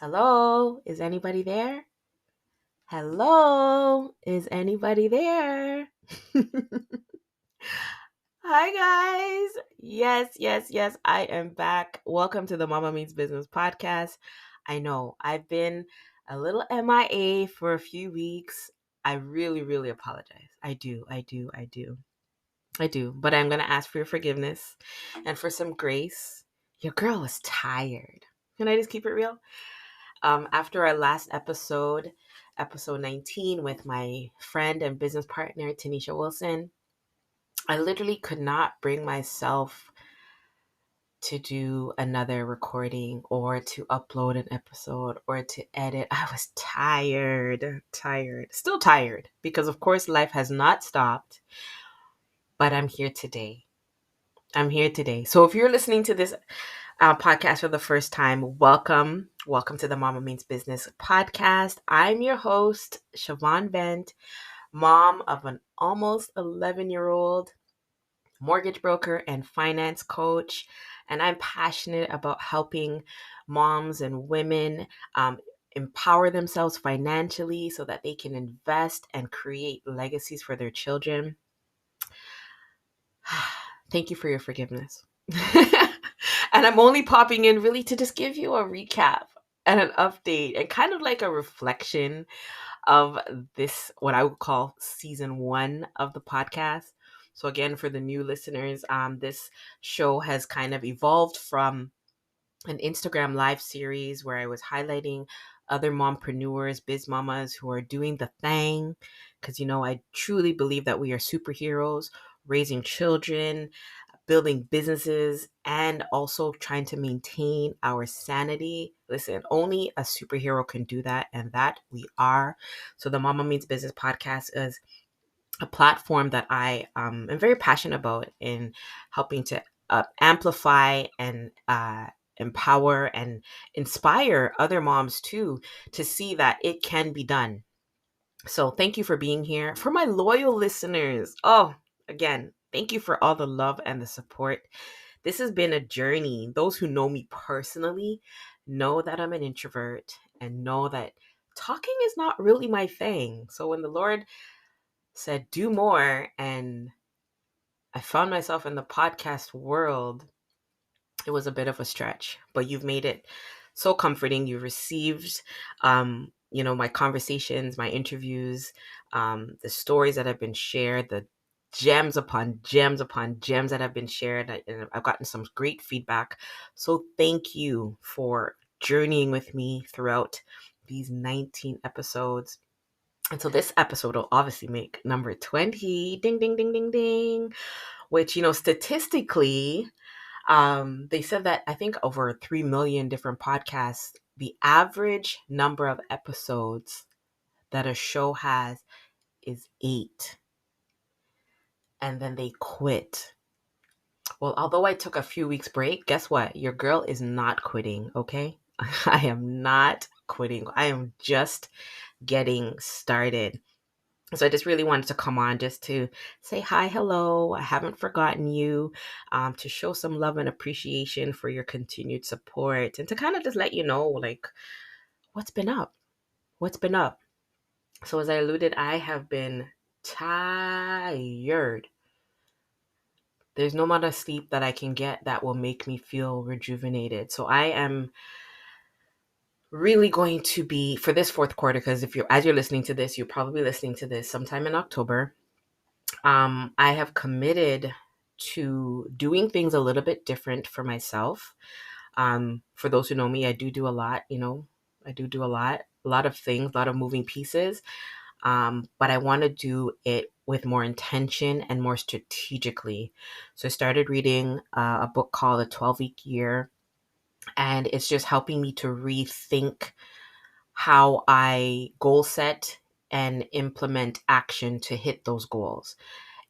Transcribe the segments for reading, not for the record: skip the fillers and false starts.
Hello, is anybody there? Hello, is anybody there? Hi, guys. Yes, I am back. Welcome to the Mama Means Business podcast. I know I've been a little MIA for a few weeks. I really apologize. I do. But I'm going to ask for your forgiveness and for some grace. Your girl is tired. Can I just keep it real? After our last episode 19 with my friend and business partner, Tanisha Wilson, I literally could not bring myself to do another recording or to upload an episode or to edit. I was tired, still tired because, of course, life has not stopped, but I'm here today. So if you're listening to this podcast for the first time, welcome to the Mama Means Business podcast. I'm your host, Siobhan Bent, mom of an almost 11-year-old, mortgage broker and finance coach, and I'm passionate about helping moms and women empower themselves financially so that they can invest and create legacies for their children. Thank you for your forgiveness. And I'm only popping in really to just give you a recap and an update and kind of like a reflection of this, what I would call season 1 of the podcast. So again, for the new listeners, this show has kind of evolved from an Instagram live series where I was highlighting other mompreneurs, biz mamas who are doing the thing. Because, I truly believe that we are superheroes, raising children, building businesses, and also trying to maintain our sanity. Listen, only a superhero can do that, and that we are. So the Mama Means Business podcast is a platform that I am very passionate about in helping to amplify and empower and inspire other moms too to see that it can be done. So thank you for being here. For my loyal listeners, again, thank you for all the love and the support. This has been a journey. Those who know me personally know that I'm an introvert and know that talking is not really my thing. So when the Lord said, do more, and I found myself in the podcast world, it was a bit of a stretch, but you've made it so comforting. You received, my conversations, my interviews, the stories that have been shared, the gems upon gems upon gems that have been shared. And I've gotten some great feedback. So thank you for journeying with me throughout these 19 episodes. And so this episode will obviously make number 20, ding, ding, ding, ding, ding, which, statistically, they said that I think over 3 million different podcasts, the average number of episodes that a show has is 8. And then they quit. Well, although I took a few weeks break, guess what? Your girl is not quitting, okay? I am not quitting. I am just getting started. So I just really wanted to come on just to say hi, hello. I haven't forgotten you, to show some love and appreciation for your continued support and to kind of just let you know, like, what's been up? So as I alluded, I have been tired. There's no amount of sleep that I can get that will make me feel rejuvenated. So I am really going to be, for this fourth quarter, because as you're listening to this, you're probably listening to this sometime in October. I have committed to doing things a little bit different for myself. For those who know me, I do a lot, a lot of things, a lot of moving pieces. But I want to do it with more intention and more strategically. So I started reading a book called The 12-Week Year, and it's just helping me to rethink how I goal set and implement action to hit those goals.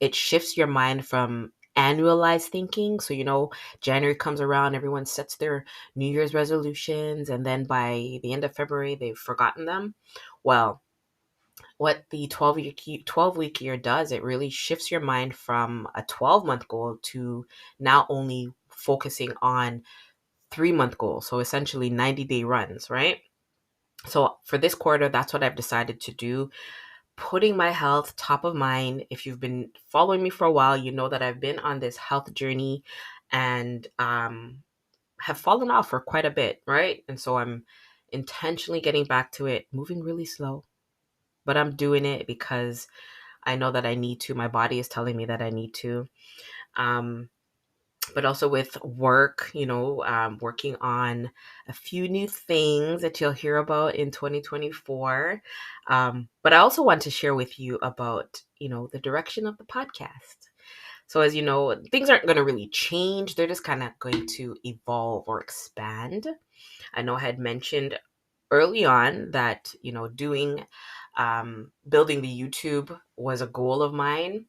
It shifts your mind from annualized thinking. So, January comes around, everyone sets their New Year's resolutions, and then by the end of February, they've forgotten them. Well, what the 12-week year does, it really shifts your mind from a 12-month goal to now only focusing on 3-month goals. So essentially 90-day runs, right? So for this quarter, that's what I've decided to do. Putting my health top of mind. If you've been following me for a while, you know that I've been on this health journey and have fallen off for quite a bit, right? And so I'm intentionally getting back to it, moving really slow, but I'm doing it because I know that I need to. My body is telling me that I need to. Um, but also with work, working on a few new things that you'll hear about in 2024. But I also want to share with you about, the direction of the podcast. So as you know, things aren't going to really change. They're just kind of going to evolve or expand. I know I had mentioned early on that, building the YouTube was a goal of mine.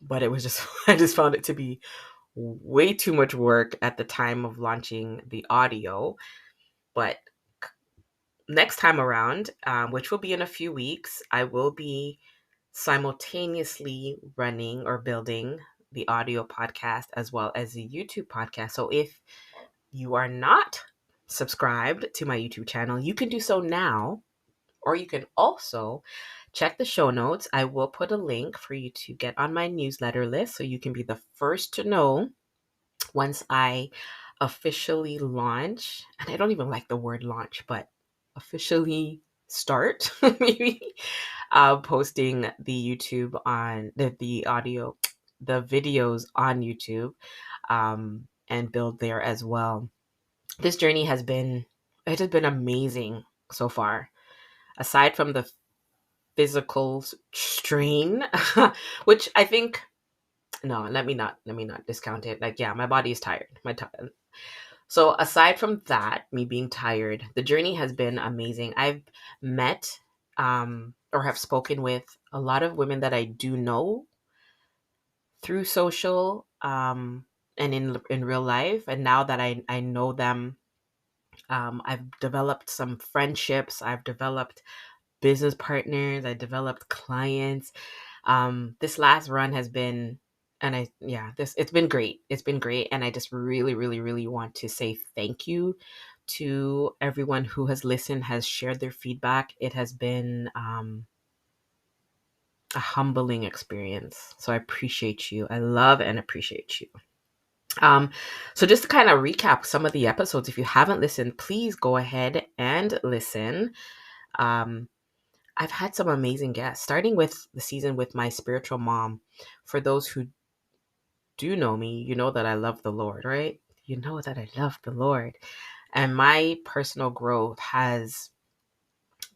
But it was just, I just found it to be way too much work at the time of launching the audio. But next time around, which will be in a few weeks, I will be simultaneously running or building the audio podcast as well as the YouTube podcast. So if you are not subscribed to my YouTube channel, you can do so now, or you can also check the show notes. I will put a link for you to get on my newsletter list so you can be the first to know once I officially launch. And I don't even like the word launch, but officially start maybe posting the YouTube on the audio, the videos on YouTube, and build there as well. This journey it has been amazing so far. Aside from the physical strain, which I think, no, let me not discount it. Like, yeah, my body is tired. So aside from that, me being tired, the journey has been amazing. I've met or have spoken with a lot of women that I do know through social and in real life. And now that I know them, I've developed some friendships. I've developed business partners. I developed clients. This last run has been, and it's been great. It's been great. And I just really, really, really want to say thank you to everyone who has listened, has shared their feedback. It has been a humbling experience. So I appreciate you. I love and appreciate you. Um, so just to kind of recap some of the episodes, if you haven't listened, please go ahead and listen. Um, I've had some amazing guests, starting with the season with my spiritual mom. For those who do know me, you know that I love the Lord, right? You know that I love the Lord. And my personal growth has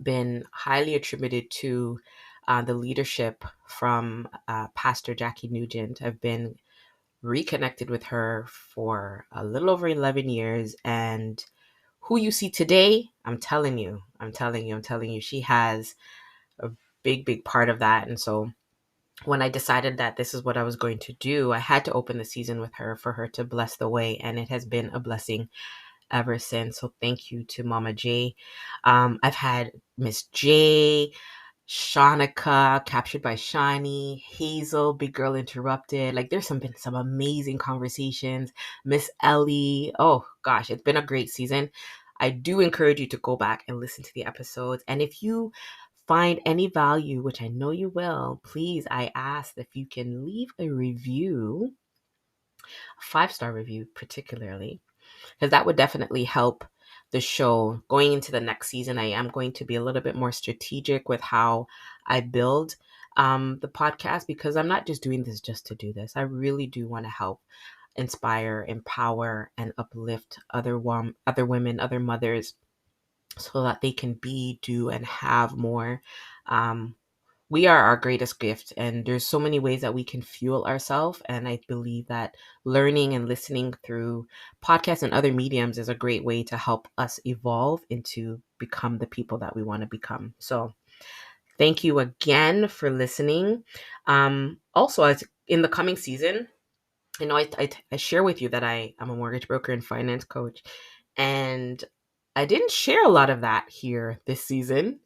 been highly attributed to the leadership from Pastor Jackie Nugent. I've been reconnected with her for a little over 11 years. And who you see today, I'm telling you, she has a big, big part of that. And so when I decided that this is what I was going to do, I had to open the season with her for her to bless the way. And it has been a blessing ever since. So thank you to Mama J. I've had Miss J, Shanika, Captured by Shani, Hazel, Big Girl Interrupted. Like there's been some amazing conversations. Miss Ellie. Oh gosh, it's been a great season. I do encourage you to go back and listen to the episodes. And if you find any value, which I know you will, please, I ask if you can leave a review, a 5-star review particularly, because that would definitely help the show. Going into the next season, I am going to be a little bit more strategic with how I build the podcast, because I'm not just doing this just to do this. I really do want to help inspire, empower, and uplift other women, other mothers, so that they can be, do, and have more. Um, we are our greatest gift, and there's so many ways that we can fuel ourselves. And I believe that learning and listening through podcasts and other mediums is a great way to help us evolve into become the people that we want to become. So thank you again for listening. Also, as in the coming season, I share with you that I'm a mortgage broker and finance coach, and I didn't share a lot of that here this season.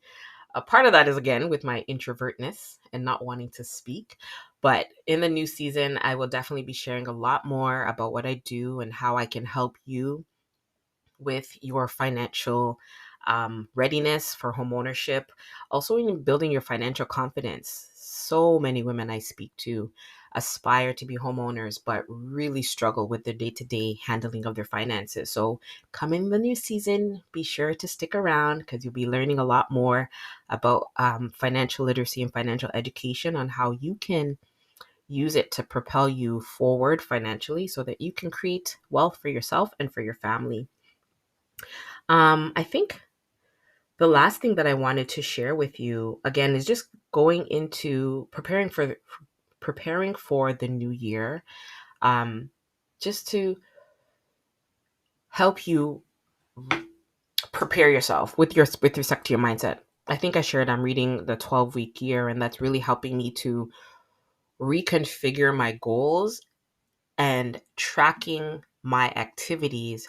A part of that is, again, with my introvertness and not wanting to speak. But in the new season, I will definitely be sharing a lot more about what I do and how I can help you with your financial readiness for homeownership. Also, in building your financial confidence. So many women I speak to aspire to be homeowners, but really struggle with the day to day handling of their finances. So, coming the new season, be sure to stick around because you'll be learning a lot more about financial literacy and financial education on how you can use it to propel you forward financially so that you can create wealth for yourself and for your family. I think the last thing that I wanted to share with you again is just going into preparing for the new year. Just to help you prepare yourself with respect to your mindset. I think I shared I'm reading the 12-week year, and that's really helping me to reconfigure my goals and tracking my activities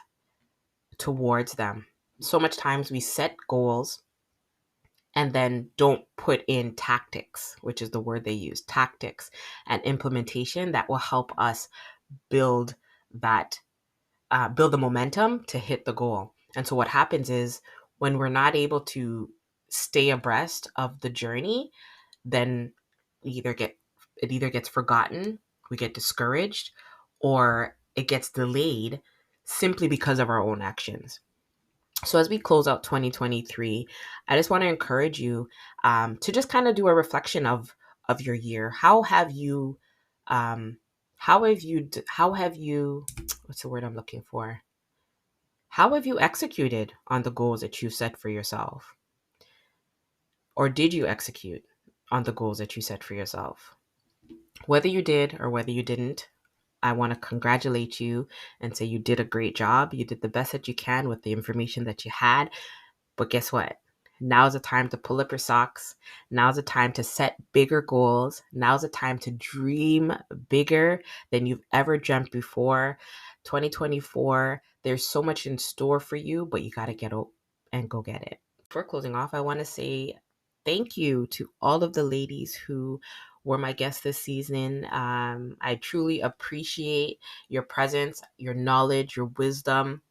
towards them. So much times we set goals and then don't put in tactics, which is the word they use, tactics and implementation that will help us build that, build the momentum to hit the goal. And so what happens is when we're not able to stay abreast of the journey, then we either get it either gets forgotten, we get discouraged, or it gets delayed simply because of our own actions. So as we close out 2023, I just want to encourage you to just kind of do a reflection of your year. Um, how have you, what's the word I'm looking for? How have you executed on the goals that you set for yourself? Or did you execute on the goals that you set for yourself? Whether you did or whether you didn't, I want to congratulate you and say you did a great job. You did the best that you can with the information that you had. But guess what? Now's the time to pull up your socks. Now's the time to set bigger goals. Now's the time to dream bigger than you've ever dreamt before. 2024, there's so much in store for you, but you got to get out and go get it. For closing off, I want to say thank you to all of the ladies who were my guests this season. I truly appreciate your presence, your knowledge, your wisdom,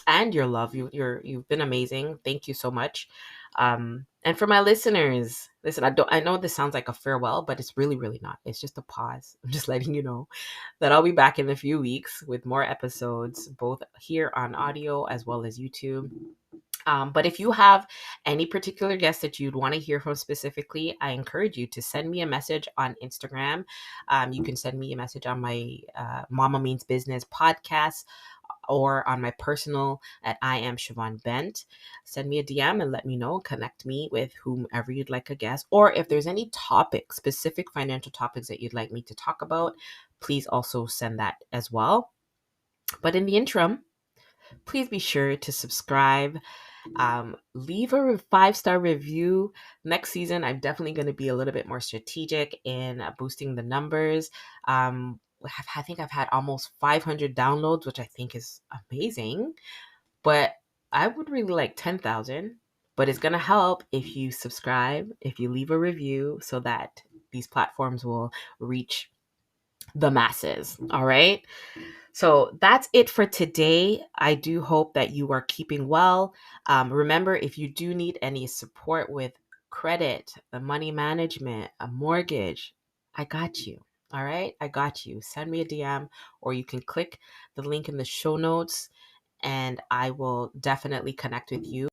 and your love. You've been amazing. Thank you so much. And for my listeners, listen, I know this sounds like a farewell, but it's really, really not. It's just a pause. I'm just letting you know that I'll be back in a few weeks with more episodes, both here on audio as well as YouTube. But if you have any particular guests that you'd want to hear from specifically, I encourage you to send me a message on Instagram. You can send me a message on my Mama Means Business podcast or on my personal at I am Siobhan Bent. Send me a DM and let me know. Connect me with whomever you'd like a guest. Or if there's any topic, specific financial topics that you'd like me to talk about, please also send that as well. But in the interim, please be sure to subscribe. Leave a 5-star review. Next season, I'm definitely going to be a little bit more strategic in boosting the numbers. I think I've had almost 500 downloads, which I think is amazing. But I would really like 10,000. But it's going to help if you subscribe, if you leave a review, so that these platforms will reach the masses. All right. So that's it for today. I do hope that you are keeping well. Remember, if you do need any support with credit, the money management, a mortgage, I got you. All right. I got you. Send me a DM or you can click the link in the show notes and I will definitely connect with you.